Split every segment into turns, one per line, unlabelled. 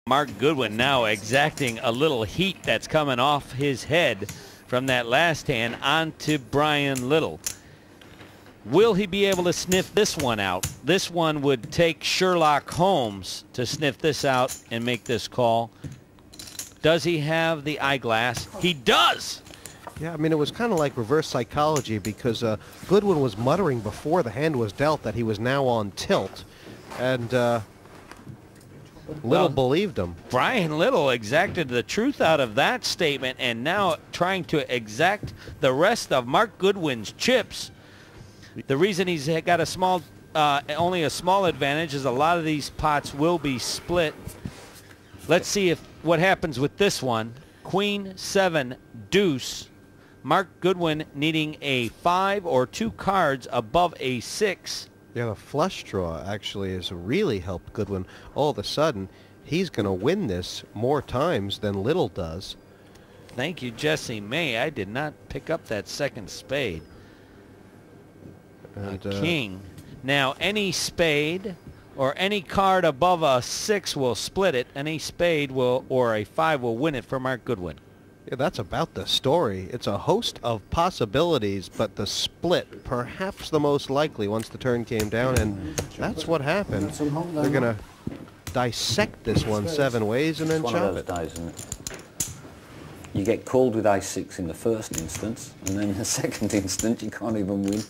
Mark Goodwin now exacting a little heat that's coming off his head from that last hand onto Bryan Little. Will he be able to sniff this one out? This one would take Sherlock Holmes to sniff this out and make this call. Does he have the eyeglass? He does!
Yeah, I mean, it was kind of like reverse psychology because Goodwin was muttering before the hand was dealt that he was now on tilt. And Little believed him.
Bryan Little exacted the truth out of that statement and now trying to exact the rest of Mark Goodwin's chips. The reason he's got a small, only a small advantage is a lot of these pots will be split. Let's see what happens with this one. Queen, 7, deuce. Mark Goodwin needing a 5 or 2 cards above a 6.
Yeah, the flush draw actually has really helped Goodwin. All of a sudden, he's going to win this more times than Little does.
Thank you, Jesse May. I did not pick up that second spade.
And,
king. Now, any spade or any card above a 6 will split it. Any spade will, or a 5 will win it for Mark Goodwin.
Yeah, that's about the story. It's a host of possibilities, but the split, perhaps the most likely once the turn came down, and that's what happened. They're going to dissect this one 7 ways and then chop it.
One of those days, isn't it? You get called with ace-6 in the first instance, and then in the second instance you can't even win.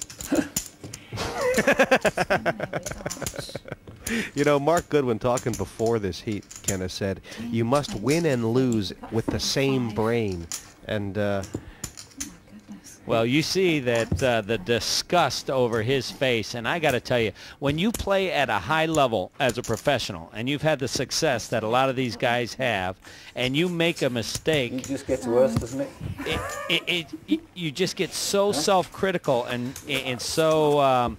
You know, Mark Goodwin talking before this heat, Kenneth said, you must win and lose with the same brain. And,
well, you see that the disgust over his face, and I got to tell you, when you play at a high level as a professional, and you've had the success that a lot of these guys have, and you make a mistake,
It just gets worse, doesn't it?
You just get so self-critical and so,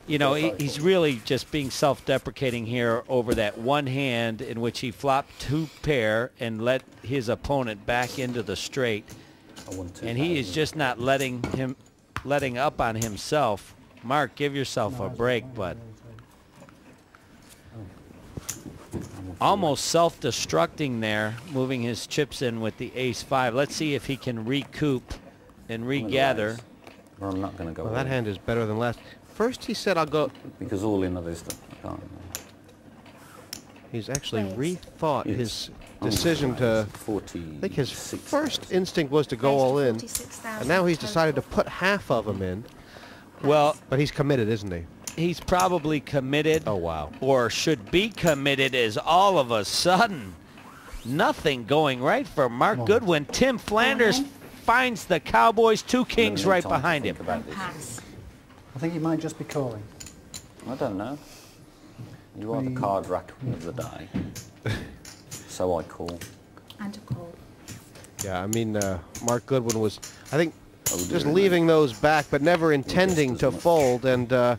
you know, he's really just being self-deprecating here over that one hand in which he flopped 2 pair and let his opponent back into the straight. And he is just not letting up on himself. Mark, give yourself a break, but almost self-destructing there, moving his chips in with the ace-5. Let's see if he can recoup and regather.
Or I'm not going to go.
well, that hand is better than last. First he said, I'll go.
Because all in others, I can't.
He's actually rethought his decision to, I think his first instinct was to go all in, and now he's decided to put half of them in.
Well,
but he's committed, isn't he?
He's probably committed.
Oh, wow.
Or should be committed, as all of a sudden nothing going right for Mark Goodwin. Tim Flanders finds the Cowboys, 2 kings right behind him.
I think he might just be calling.
I don't know. You are the card rack of the day. So I call.
And a call.
Yeah, I mean, Mark Goodwin was, I think, just leaving those back, but never intending to fold, and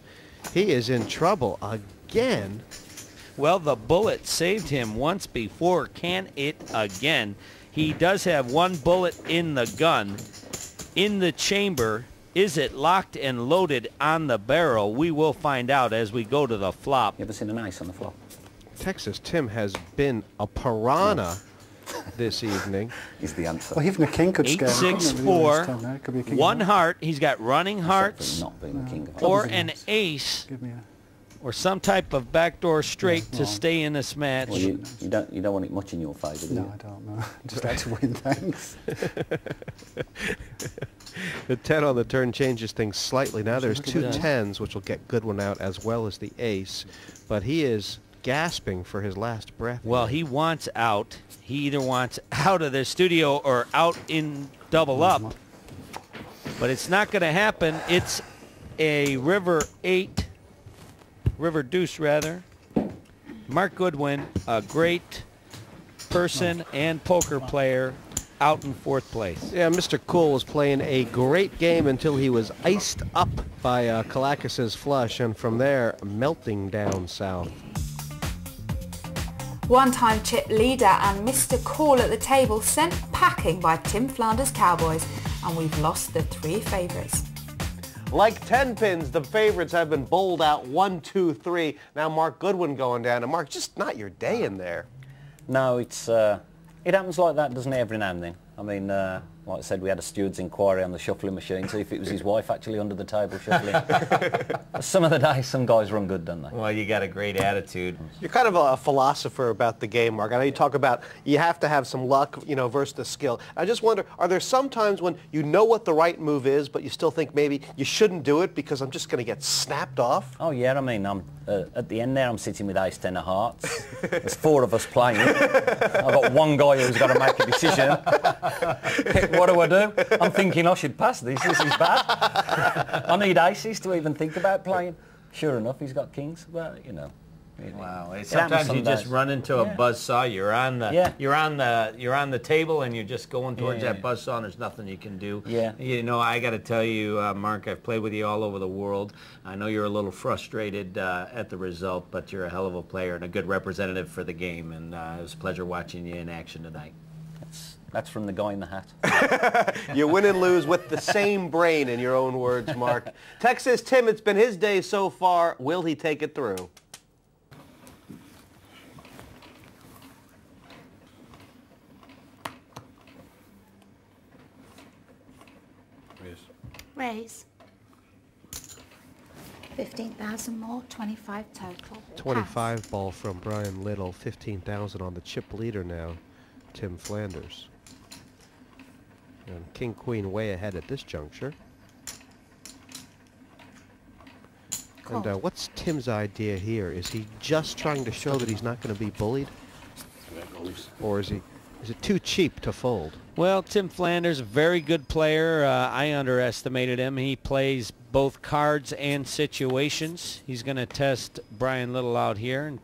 he is in trouble again.
Well, the bullet saved him once before. Can it again? He does have 1 bullet in the gun. In the chamber, is it locked and loaded on the barrel? We will find out as we go to the flop.
You ever seen an ace on the flop?
Texas Tim has been a piranha this evening.
Is the answer.
Well, even a king could scare him.
8-6-4, 1 heart. He's got running hearts
Not being a king.
or an ace or some type of backdoor straight to stay in this match.
Well, you don't want it much in your favour, do you?
No, I don't know. Just like to win, thanks.
The 10 on the turn changes things slightly. Now there's 2 10s, which will get Goodwin out as well as the ace. But he is gasping for his last breath.
Well, he wants out. He either wants out of the studio or out in double up. But it's not going to happen. It's a river 8, river deuce rather. Mark Goodwin, a great person and poker player, out in 4th place.
Yeah, Mr. Cool was playing a great game until he was iced up by Kalakis' flush, and from there, melting down south.
One-time chip leader and Mr. Cool at the table sent packing by Tim Flanders Cowboys, and we've lost the 3 favourites.
Like 10 pins, the favorites have been bowled out 1, 2, 3. Now Mark Goodwin going down, and Mark, just not your day in there.
No, it's it happens like that, doesn't it, every now and then? I mean, like I said, we had a steward's inquiry on the shuffling machine, see if it was his wife actually under the table shuffling. Some of the days, some guys run good, don't they?
Well, you got a great attitude.
You're kind of a philosopher about the game, Mark. I know you talk about you have to have some luck, you know, versus the skill. I just wonder, are there some times when you know what the right move is, but you still think maybe you shouldn't do it because I'm just going to get snapped off?
Oh yeah, I mean, I'm at the end there, I'm sitting with ace 10 of hearts. There's 4 of us playing. I've got one guy who's got to make a decision. What do I do? I'm thinking I should pass this. This is bad. I need aces to even think about playing. Sure enough, he's got kings. Well, you know.
Wow!
It
Sometimes
happens
you
some
just
days.
run into a buzzsaw. You're on the you're on the table, and you're just going towards that buzzsaw, and there's nothing you can do.
Yeah.
You know, I got to tell you, Mark, I've played with you all over the world. I know you're a little frustrated at the result, but you're a hell of a player and a good representative for the game. And it was a pleasure watching you in action tonight.
That's from the guy in the hat.
You win and lose with the same brain, in your own words, Mark. Texas Tim, it's been his day so far. Will he take it through?
Raise. 15,000 more, 25 total.
25 ball from Brian Little, 15,000 on the chip leader now, Tim Flanders. And King Queen way ahead at this juncture.
Cool.
And what's Tim's idea here? Is he just trying to show that he's not going to be bullied? Or is it too cheap to fold?
Well, Tim Flanders, a very good player. I underestimated him. He plays both cards and situations. He's going to test Brian Little out here and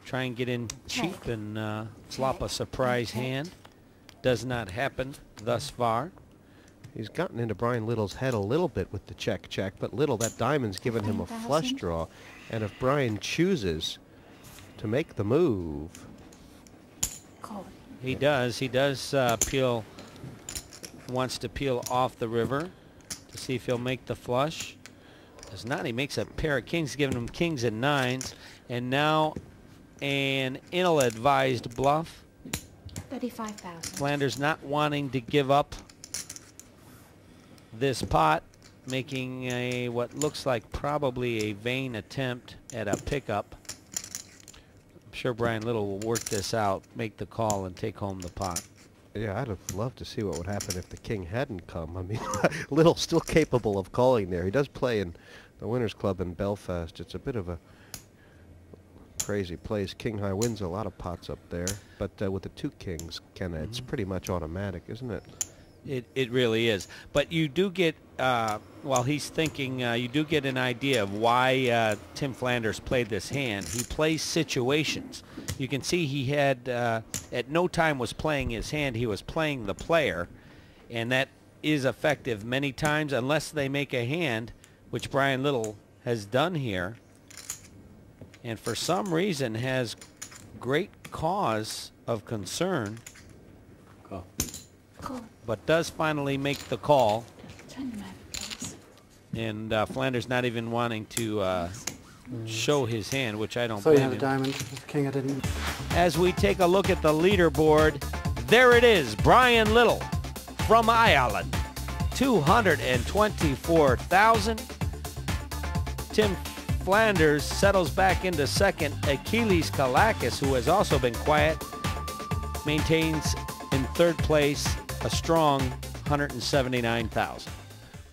try and get in cheap and flop a surprise hand. Does not happen thus far.
He's gotten into Brian Little's head a little bit with the check, but Little, that diamond's given him a flush draw. And if Brian chooses to make the move...
Call.
He does. He does peel, wants to peel off the river to see if he'll make the flush. Does not. He makes a pair of kings, giving him kings and nines. And now an ill-advised bluff.
35,000.
Flanders not wanting to give up this pot, making a what looks like probably a vain attempt at a pickup. I'm sure Brian Little will work this out, make the call, and take home the pot.
Yeah, I'd have loved to see what would happen if the king hadn't come. I mean, Little's still capable of calling there. He does play in the Winners Club in Belfast. It's a bit of a crazy place. King high wins a lot of pots up there, but with the 2 kings, Ken, it's pretty much automatic, isn't it?
It really is. But you do get, while he's thinking, you do get an idea of why Tim Flanders played this hand. He plays situations. You can see he had, at no time was playing his hand. He was playing the player, and that is effective many times unless they make a hand, which Brian Little has done here, and for some reason has great cause of concern.
Cool.
But does finally make the call.
Turn them over, please.
And Flanders not even wanting to show his hand, which I don't
So you
blame
had a
him.
diamond. With the king, I didn't.
As we take a look at the leaderboard, there it is, Brian Little from Ireland, 224,000. Tim Flanders settles back into second. Achilles Kalakis, who has also been quiet, maintains in third place a strong 179,000.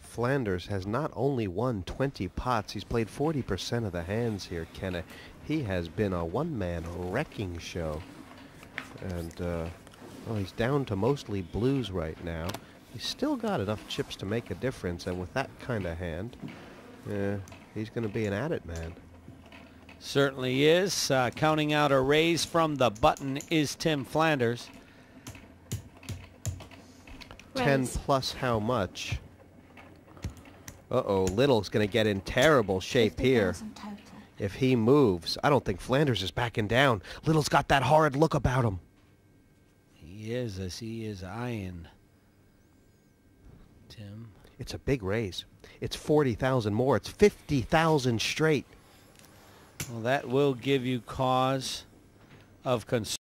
Flanders has not only won 20 pots, he's played 40% of the hands here, Kenna. He has been a one-man wrecking show. And, well, he's down to mostly blues right now. He's still got enough chips to make a difference, and with that kind of hand, he's going to be an at-it man.
Certainly is. Counting out a raise from the button is Tim Flanders.
10
Raise.
plus how much? Uh-oh, Little's going to get in terrible shape here
50,000 total.
if he moves. I don't think Flanders is backing down. Little's got that hard look about him.
He is, as he is eyeing Tim.
It's a big raise. It's 40,000 more. It's 50,000 straight.
Well, that will give you cause of concern.